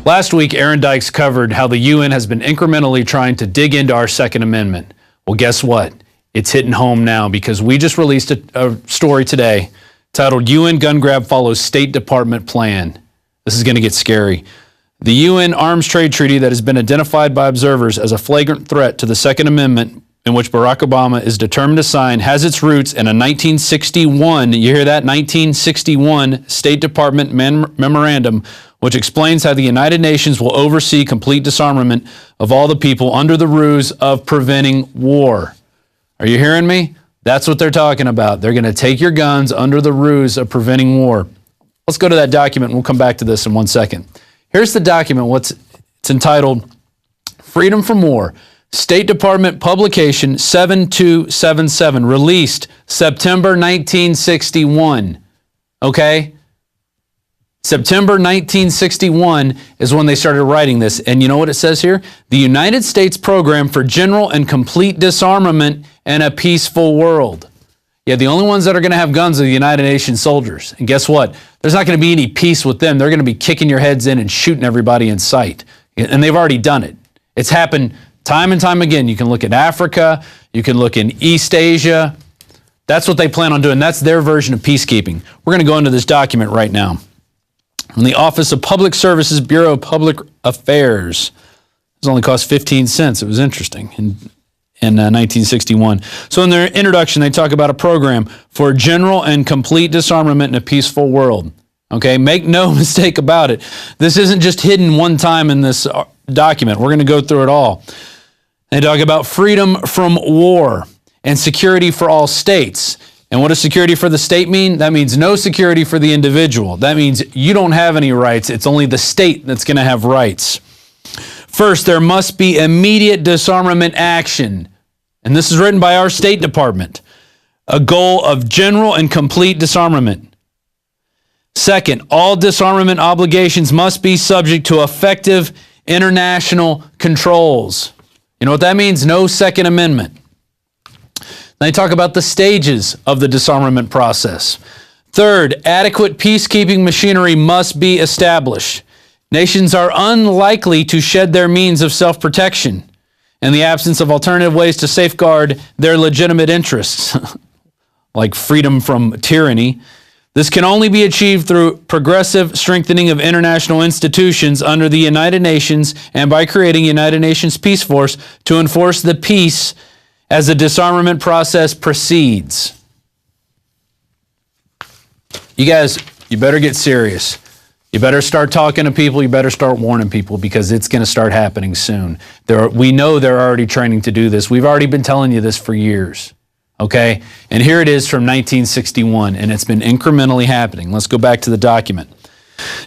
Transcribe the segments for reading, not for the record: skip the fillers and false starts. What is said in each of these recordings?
Last week, Aaron Dykes covered how the UN has been incrementally trying to dig into our Second Amendment. Well, guess what? It's hitting home now because we just released a story today titled UN Gun Grab Follows State Department Plan. This is going to get scary. The UN Arms Trade Treaty that has been identified by observers as a flagrant threat to the Second Amendment, in which Barack Obama is determined to sign, has its roots in a 1961, you hear that, 1961 State Department memorandum, which explains how the United Nations will oversee complete disarmament of all the people under the ruse of preventing war. Are you hearing me? That's what they're talking about. They're going to take your guns under the ruse of preventing war. Let's go to that document, and we'll come back to this in 1 second. Here's the document. It's entitled Freedom from War. State Department Publication 7277, released September 1961. Okay? September 1961 is when they started writing this. And you know what it says here? The United States Program for General and Complete Disarmament and a Peaceful World. Yeah, the only ones that are going to have guns are the United Nations soldiers. And guess what? There's not going to be any peace with them. They're going to be kicking your heads in and shooting everybody in sight. And they've already done it. It's happened time and time again. You can look at Africa. You can look in East Asia. That's what they plan on doing. That's their version of peacekeeping. We're going to go into this document right now. From the Office of Public Services, Bureau of Public Affairs. This only cost 15 cents. It was interesting in 1961. So in their introduction, they talk about a program for general and complete disarmament in a peaceful world. Okay, make no mistake about it. This isn't just hidden one time in this document. We're going to go through it all. They talk about freedom from war and security for all states. And what does security for the state mean? That means no security for the individual. That means you don't have any rights. It's only the state that's going to have rights. First, there must be immediate disarmament action. And this is written by our State Department. A goal of general and complete disarmament. Second, all disarmament obligations must be subject to effective international controls. You know what that means? No Second Amendment. They talk about the stages of the disarmament process. Third, adequate peacekeeping machinery must be established. Nations are unlikely to shed their means of self-protection in the absence of alternative ways to safeguard their legitimate interests, like freedom from tyranny. This can only be achieved through progressive strengthening of international institutions under the United Nations and by creating a United Nations Peace Force to enforce the peace as the disarmament process proceeds. You guys, you better get serious. You better start talking to people. You better start warning people because it's going to start happening soon. We know they're already training to do this. We've already been telling you this for years. Okay? And here it is from 1961, and it's been incrementally happening. Let's go back to the document.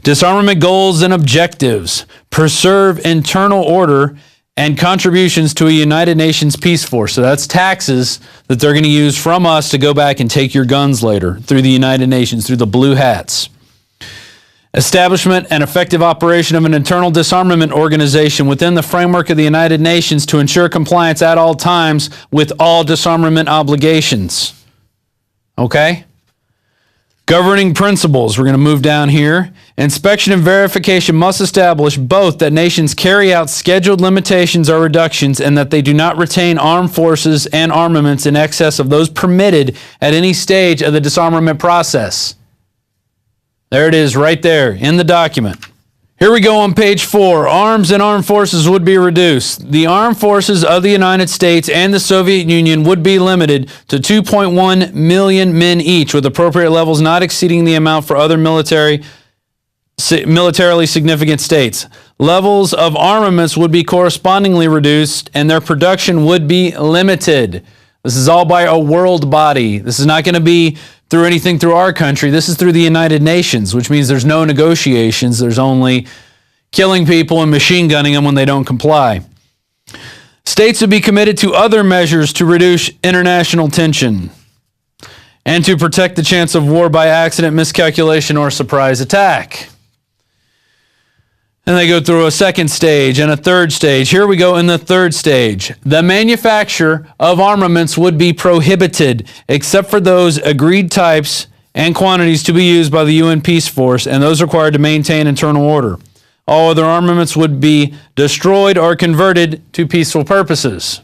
Disarmament goals and objectives. Preserve internal order and contributions to a United Nations Peace Force. So that's taxes that they're going to use from us to go back and take your guns later through the United Nations, through the blue hats. Establishment and effective operation of an internal disarmament organization within the framework of the United Nations to ensure compliance at all times with all disarmament obligations. Okay? Governing principles, we're going to move down here. Inspection and verification must establish both that nations carry out scheduled limitations or reductions and that they do not retain armed forces and armaments in excess of those permitted at any stage of the disarmament process. There it is right there in the document. Here we go on page 4. Arms and armed forces would be reduced. The armed forces of the United States and the Soviet Union would be limited to 2.1 million men each, with appropriate levels not exceeding the amount for other militarily significant states. Levels of armaments would be correspondingly reduced, and their production would be limited. This is all by a world body. This is not going to be through anything through our country. This is through the United Nations, which means there's no negotiations. There's only killing people and machine gunning them when they don't comply. States would be committed to other measures to reduce international tension and to protect the chance of war by accident, miscalculation, or surprise attack. And they go through a second stage and a third stage. Here we go in the third stage. The manufacture of armaments would be prohibited except for those agreed types and quantities to be used by the UN Peace Force and those required to maintain internal order. All other armaments would be destroyed or converted to peaceful purposes.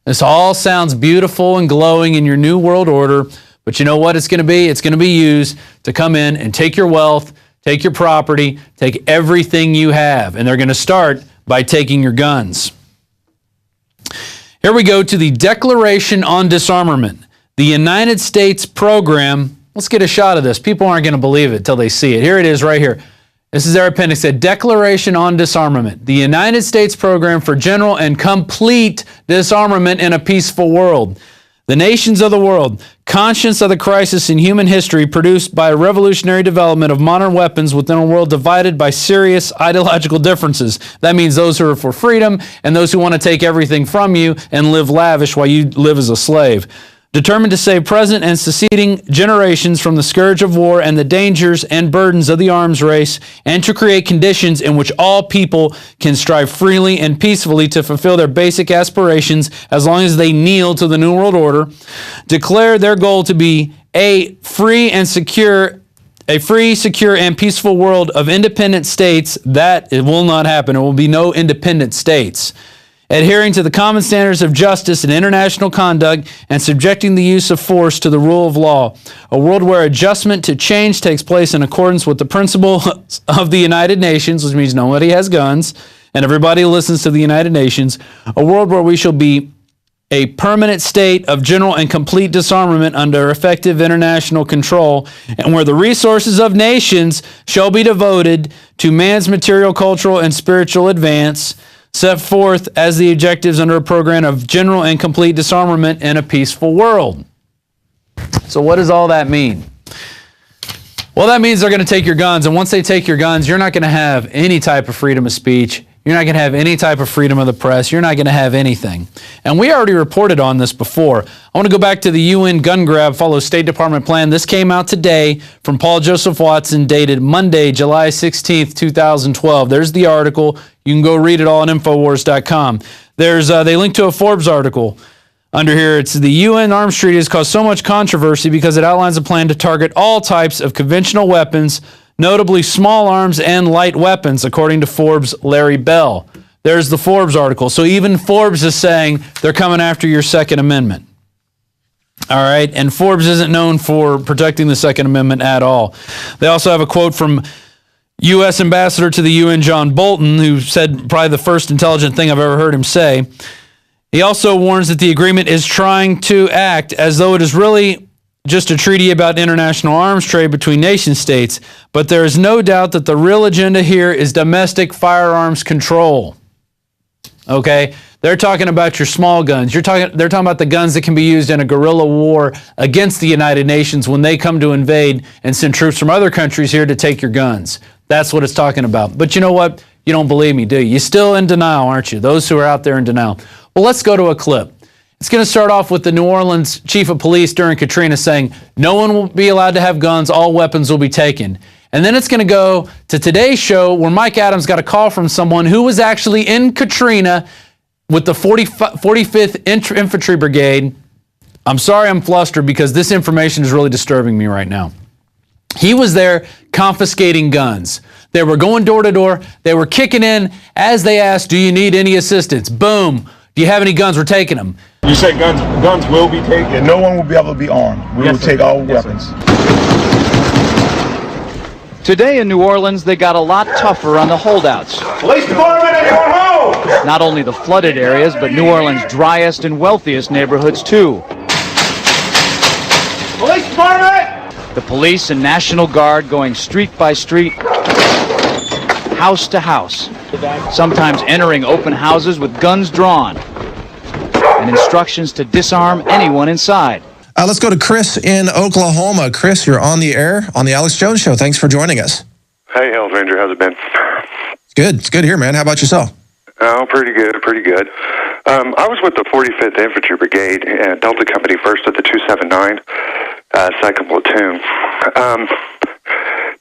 This all sounds beautiful and glowing in your new world order, but you know what it's going to be? It's going to be used to come in and take your wealth, take your property, take everything you have. And they're going to start by taking your guns. Here we go to the Declaration on Disarmament. The United States program. Let's get a shot of this. People aren't going to believe it till they see it. Here it is right here. This is their appendix, a Declaration on Disarmament. The United States program for general and complete disarmament in a peaceful world. The nations of the world, conscious of the crisis in human history produced by a revolutionary development of modern weapons within a world divided by serious ideological differences. That means those who are for freedom and those who want to take everything from you and live lavish while you live as a slave. Determined to save present and succeeding generations from the scourge of war and the dangers and burdens of the arms race, and to create conditions in which all people can strive freely and peacefully to fulfill their basic aspirations as long as they kneel to the New World Order, declare their goal to be a free, secure, and peaceful world of independent states. That it will not happen. There will be no independent states. Adhering to the common standards of justice and international conduct, and subjecting the use of force to the rule of law. A world where adjustment to change takes place in accordance with the principles of the United Nations, which means nobody has guns, and everybody listens to the United Nations. A world where we shall be a permanent state of general and complete disarmament under effective international control, and where the resources of nations shall be devoted to man's material, cultural, and spiritual advance, set forth as the objectives under a program of general and complete disarmament in a peaceful world. So what does all that mean? Well, that means they're going to take your guns, and once they take your guns, you're not going to have any type of freedom of speech. You're not going to have any type of freedom of the press. You're not going to have anything. And we already reported on this before. I want to go back to the UN gun grab follows State Department plan. This came out today from Paul Joseph Watson, dated Monday, July 16th, 2012. There's the article. You can go read it all on Infowars.com. They link to a Forbes article. Under here, it's the UN Arms Treaty has caused so much controversy because it outlines a plan to target all types of conventional weapons, notably small arms and light weapons, according to Forbes' Larry Bell. There's the Forbes article. So even Forbes is saying they're coming after your Second Amendment. All right, and Forbes isn't known for protecting the Second Amendment at all. They also have a quote from U.S. Ambassador to the UN, John Bolton, who said probably the first intelligent thing I've ever heard him say. He also warns that the agreement is trying to act as though it is really just a treaty about international arms trade between nation states, but there is no doubt that the real agenda here is domestic firearms control. Okay? They're talking about your small guns. They're talking about the guns that can be used in a guerrilla war against the United Nations when they come to invade and send troops from other countries here to take your guns. That's what it's talking about. But you know what? You don't believe me, do you? You're still in denial, aren't you? Those who are out there in denial. Well, let's go to a clip. It's going to start off with the New Orleans chief of police during Katrina saying, no one will be allowed to have guns, all weapons will be taken. And then it's going to go to today's show where Mike Adams got a call from someone who was actually in Katrina with the 45th Infantry Brigade. I'm sorry I'm flustered because this information is really disturbing me right now. He was there confiscating guns. They were going door to door. They were kicking in as they asked, do you need any assistance? Boom. Do you have any guns? We're taking them. You said guns will be taken? Yeah, no one will be able to be armed. We will take all weapons. Today in New Orleans, they got a lot tougher on the holdouts. Police department, anyone home? Not only the flooded areas, but New Orleans' driest and wealthiest neighborhoods, too. Police department! The police and National Guard going street by street, house to house, sometimes entering open houses with guns drawn, and instructions to disarm anyone inside. Let's go to Chris in Oklahoma. Chris, you're on the air on the Alex Jones Show. Thanks for joining us. Hey, Hells Ranger, how's it been? Good. It's good here, man. How about yourself? Oh, pretty good, pretty good. I was with the 45th Infantry Brigade, Delta Company, 1st of the 279, 2nd Platoon.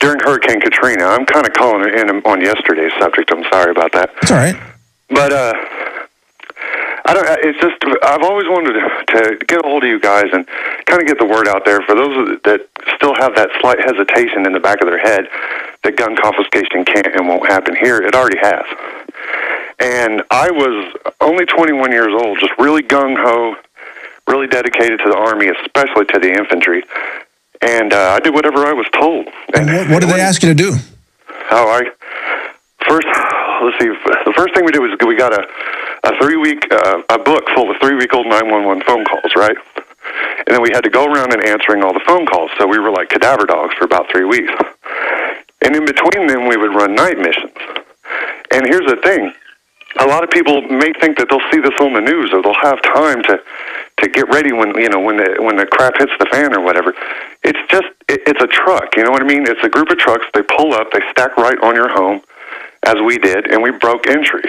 During Hurricane Katrina, I'm kind of calling in on yesterday's subject. I'm sorry about that. It's all right. But I don't. It's just I've always wanted to get a hold of you guys and kind of get the word out there for those that still have that slight hesitation in the back of their head that gun confiscation can't and won't happen here. It already has. And I was only 21 years old, just really gung-ho, really dedicated to the Army, especially to the infantry. And I did whatever I was told. And what did they ask you to do? Let's see, the first thing we did was we got a 3-week, a book full of 3-week-old 911 phone calls, right? And then we had to go around and answering all the phone calls. So we were like cadaver dogs for about 3 weeks. And in between them, we would run night missions. And here's the thing. A lot of people may think that they'll see this on the news or they'll have time to get ready when the crap hits the fan or whatever. It's a truck, you know what I mean? It's a group of trucks. They pull up, they stack right on your home, as we did, and we broke entry.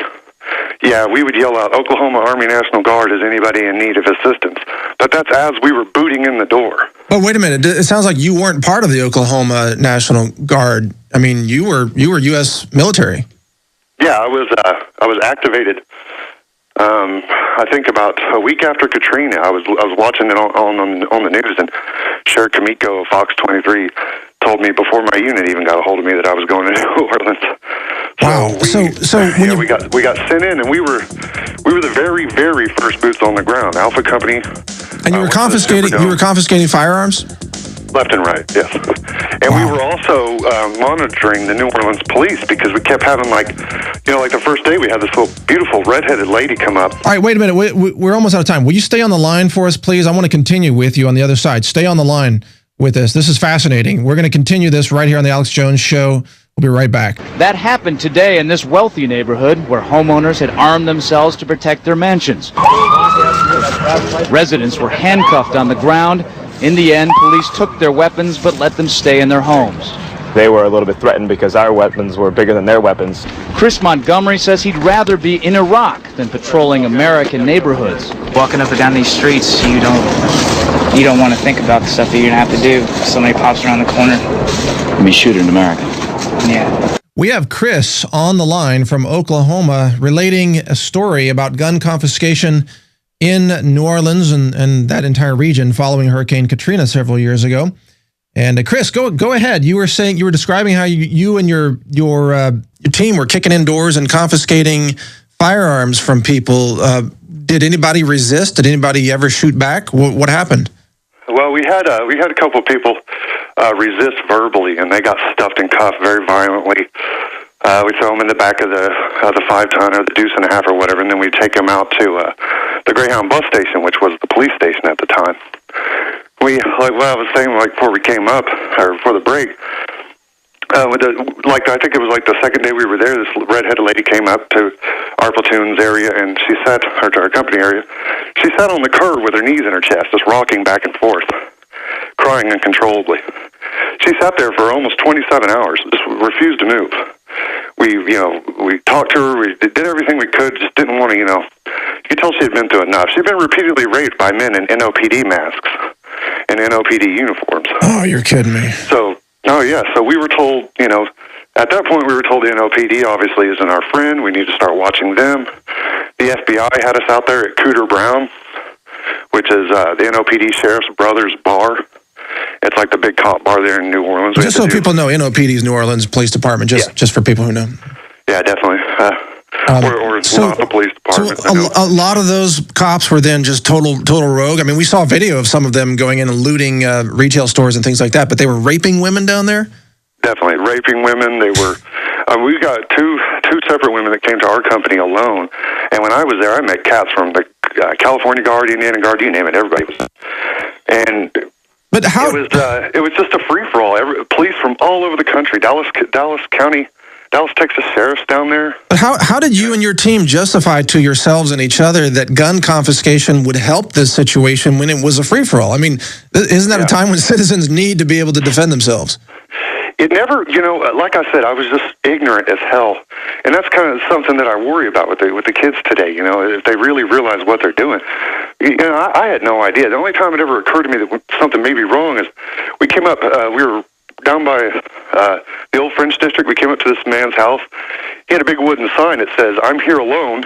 Yeah, we would yell out, Oklahoma Army National Guard, is anybody in need of assistance? But that's as we were booting in the door. But wait a minute, it sounds like you weren't part of the Oklahoma National Guard. I mean, you were U.S. military. Yeah, I was activated. I think about a week after Katrina, I was watching it on the news, and Sheriff Kamiko of Fox 23 told me before my unit even got a hold of me that I was going to New Orleans. Wow. We got sent in, and we were the very, very first boots on the ground. Alpha Company. And you were confiscating firearms? Left and right, yes. And we were also monitoring the New Orleans police because we kept having like the first day we had this little beautiful redheaded lady come up. All right, wait a minute. We're almost out of time. Will you stay on the line for us, please? I want to continue with you on the other side. Stay on the line with us. This is fascinating. We're going to continue this right here on the Alex Jones Show. We'll be right back. That happened today in this wealthy neighborhood where homeowners had armed themselves to protect their mansions. Residents were handcuffed on the ground. In the end, police took their weapons but let them stay in their homes. They were a little bit threatened because our weapons were bigger than their weapons. Chris Montgomery says he'd rather be in Iraq than patrolling American neighborhoods. Walking up and down these streets, you don't want to think about the stuff that you're going to have to do. Somebody pops around the corner. Be shooting America. Yeah. We have Chris on the line from Oklahoma relating a story about gun confiscation in New Orleans and that entire region following Hurricane Katrina several years ago. And Chris, go ahead. You were describing how you and your team were kicking in doors and confiscating firearms from people. Did anybody resist? Did anybody ever shoot back? What happened? Well, we had a couple of people resist verbally, and they got stuffed and cuffed very violently. We throw them in the back of the 5-ton or the deuce and a half or whatever, and then we take them out to the Greyhound bus station, which was the police station at the time. I was saying, before we came up, or before the break, I think it was like the second day we were there, this redheaded lady came up to our platoon's area, and she sat, or to our company area, she sat on the curb with her knees in her chest, just rocking back and forth, crying uncontrollably. She sat there for almost 27 hours, just refused to move. We talked to her, we did everything we could, just didn't want to, you could tell she had been through enough. She'd been repeatedly raped by men in NOPD masks and NOPD uniforms. Oh, you're kidding me. So we were told, at that point we were told the NOPD obviously isn't our friend, we need to start watching them. The FBI had us out there at Cooter Brown, which is the NOPD Sheriff's Brothers Bar. It's like the big cop bar there in New Orleans. Just so people know, NOPD's New Orleans Police Department, just for people who know. Yeah, definitely. Or the police department. So a lot of those cops were then just total rogue. I mean, we saw a video of some of them going in and looting retail stores and things like that, but they were raping women down there? Definitely. Raping women. They were... we got two separate women that came to our company alone, and when I was there, I met cats from the California Guard, Indiana Guard, you name it, everybody was... And... But how... It was just a free-for-all. Police from all over the country, Dallas County, Dallas, Texas sheriffs down there. But how did you and your team justify to yourselves and each other that gun confiscation would help this situation when it was a free-for-all? I mean, isn't that a time when citizens need to be able to defend themselves? It never, like I said, I was just ignorant as hell. And that's kind of something that I worry about with the kids today, if they really realize what they're doing. I had no idea. The only time it ever occurred to me that something may be wrong is we came up, we were down by the old French district. We came up to this man's house. He had a big wooden sign that says, "I'm here alone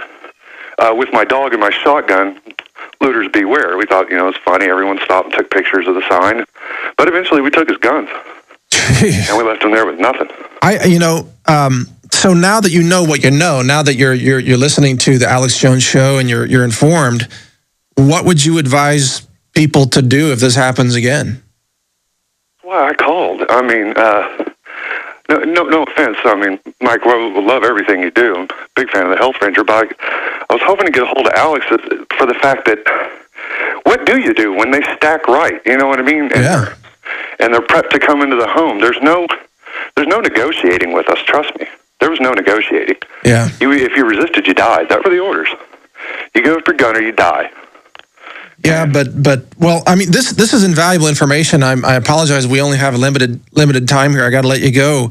with my dog and my shotgun. Looters beware." We thought, it was funny. Everyone stopped and took pictures of the sign. But eventually we took his guns. And we left him there with nothing. So now that you know what you know, now that you're listening to the Alex Jones Show and you're informed, what would you advise people to do if this happens again? Well, I called. I mean, no offense. I mean, Mike, we love everything you do. I'm a big fan of the Health Ranger, but I was hoping to get a hold of Alex for the fact that what do you do when they stack right? You know what I mean? And they're prepped to come into the home. There's no negotiating with us. Trust me. There was no negotiating. Yeah. If you resisted, you died. That were the orders. You go after gun or you die. Yeah, but well, I mean, this is invaluable information. I apologize. We only have a limited time here. I got to let you go.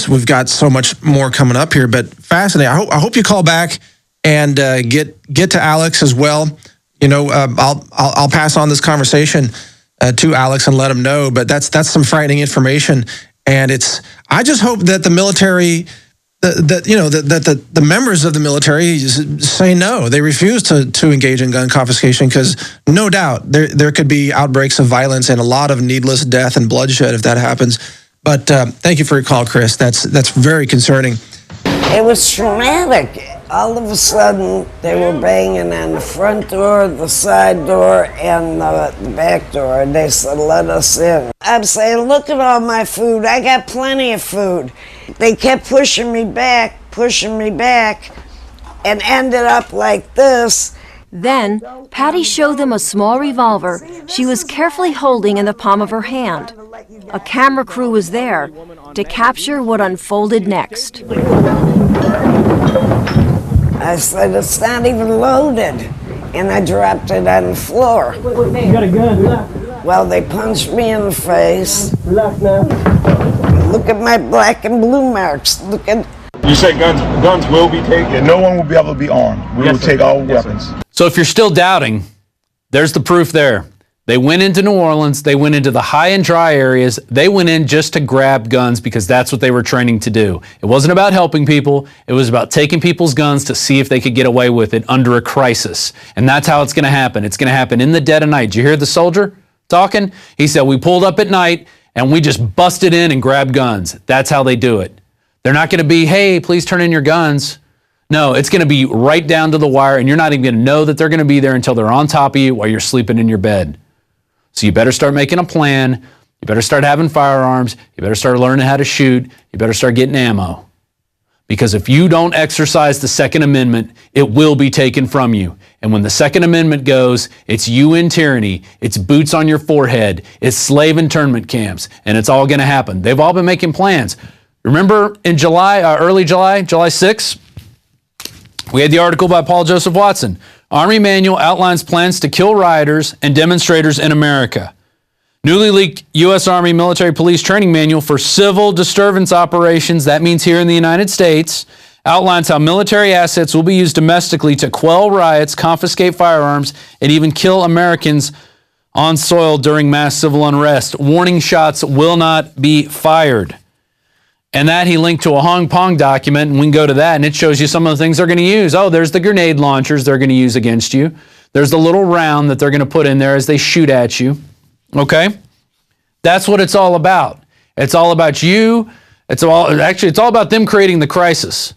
We've got so much more coming up here, but fascinating. I hope you call back and get to Alex as well. I'll pass on this conversation to Alex and let him know. But that's some frightening information, and I just hope that the military. That the members of the military say no. They refuse to engage in gun confiscation because no doubt there could be outbreaks of violence and a lot of needless death and bloodshed if that happens. But thank you for your call, Chris. That's very concerning. It was traumatic. All of a sudden, they were banging on the front door, the side door, and the back door. And they said, let us in. I'm saying, look at all my food. I got plenty of food. They kept pushing me back, and ended up like this. Then, Patty showed them a small revolver she was carefully holding in the palm of her hand. A camera crew was there to capture what unfolded next. I said, it's not even loaded. And I dropped it on the floor. You got a gun. Well, they punched me in the face. Look at my black and blue marks. Look at... You said guns will be taken. No one will be able to be armed. We will take all weapons. So if you're still doubting, there's the proof there. They went into New Orleans. They went into the high and dry areas. They went in just to grab guns because that's what they were training to do. It wasn't about helping people. It was about taking people's guns to see if they could get away with it under a crisis. And that's how it's going to happen. It's going to happen in the dead of night. Did you hear the soldier talking? He said, we pulled up at night and we just busted in and grabbed guns. That's how they do it. They're not going to be, hey, please turn in your guns. No, it's going to be right down to the wire, and you're not even going to know that they're going to be there until they're on top of you while you're sleeping in your bed. So you better start making a plan. You better start having firearms. You better start learning how to shoot. You better start getting ammo. Because if you don't exercise the Second Amendment, it will be taken from you. And when the Second Amendment goes, it's UN tyranny, it's boots on your forehead, it's slave internment camps, and it's all going to happen. They've all been making plans. Remember in early July 6th, we had the article by Paul Joseph Watson. Army manual outlines plans to kill rioters and demonstrators in America. Newly leaked U.S. Army military police training manual for civil disturbance operations, that means here in the United States, outlines how military assets will be used domestically to quell riots, confiscate firearms, and even kill Americans on soil during mass civil unrest. Warning shots will not be fired. And that he linked to a Hong Kong document, and we can go to that, and it shows you some of the things they're going to use. Oh, there's the grenade launchers they're going to use against you. There's the little round that they're going to put in there as they shoot at you. Okay? That's what it's all about. It's all about you. It's all about them creating the crisis.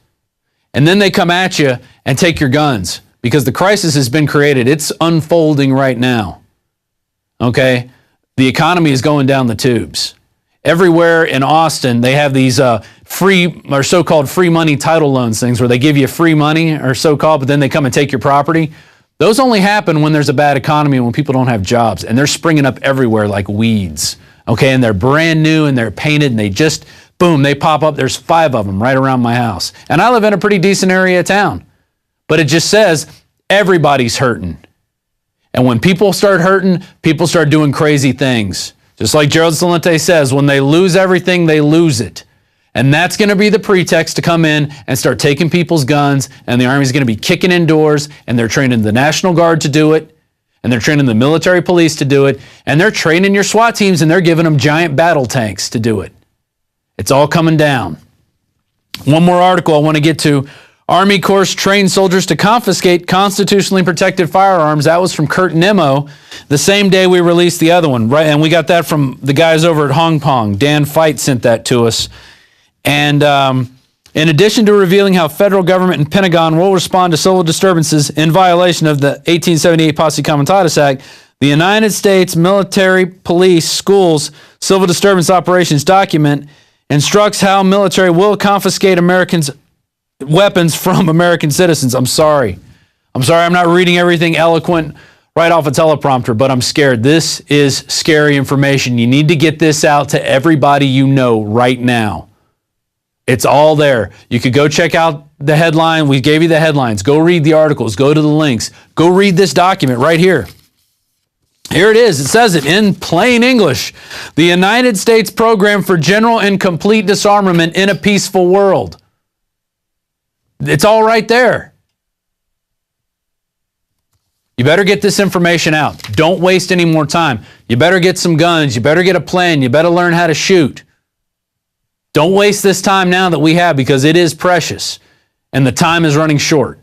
And then they come at you and take your guns because the crisis has been created. It's unfolding right now. Okay? The economy is going down the tubes. Everywhere in Austin, they have these free or so-called free money title loans things where they give you free money or so-called, but then they come and take your property. Those only happen when there's a bad economy and when people don't have jobs, and they're springing up everywhere like weeds. Okay, and they're brand new and they're painted and they just, boom, they pop up. There's 5 of them right around my house. And I live in a pretty decent area of town. But it just says everybody's hurting. And when people start hurting, people start doing crazy things. Just like Gerald Celente says, when they lose everything, they lose it. And that's going to be the pretext to come in and start taking people's guns, and the Army's going to be kicking in doors, and they're training the National Guard to do it, and they're training the military police to do it, and they're training your SWAT teams, and they're giving them giant battle tanks to do it. It's all coming down. One more article I want to get to. Army Corps trained soldiers to confiscate constitutionally protected firearms. That was from Kurt Nimmo the same day we released the other one, right? And we got that from the guys over at Hong Kong. Dan Fight sent that to us. And in addition to revealing how federal government and Pentagon will respond to civil disturbances in violation of the 1878 Posse Comitatus Act, the United States Military Police Schools Civil Disturbance Operations document instructs how military will confiscate Americans' weapons from American citizens. I'm sorry. I'm not reading everything eloquent right off a teleprompter, but I'm scared. This is scary information. You need to get this out to everybody you know right now. It's all there. You could go check out the headline. We gave you the headlines. Go read the articles. Go to the links. Go read this document right here. Here it is. It says it in plain English. The United States Program for General and Complete Disarmament in a Peaceful World. It's all right there. You better get this information out. Don't waste any more time. You better get some guns. You better get a plan. You better learn how to shoot. Don't waste this time now that we have, because it is precious and the time is running short.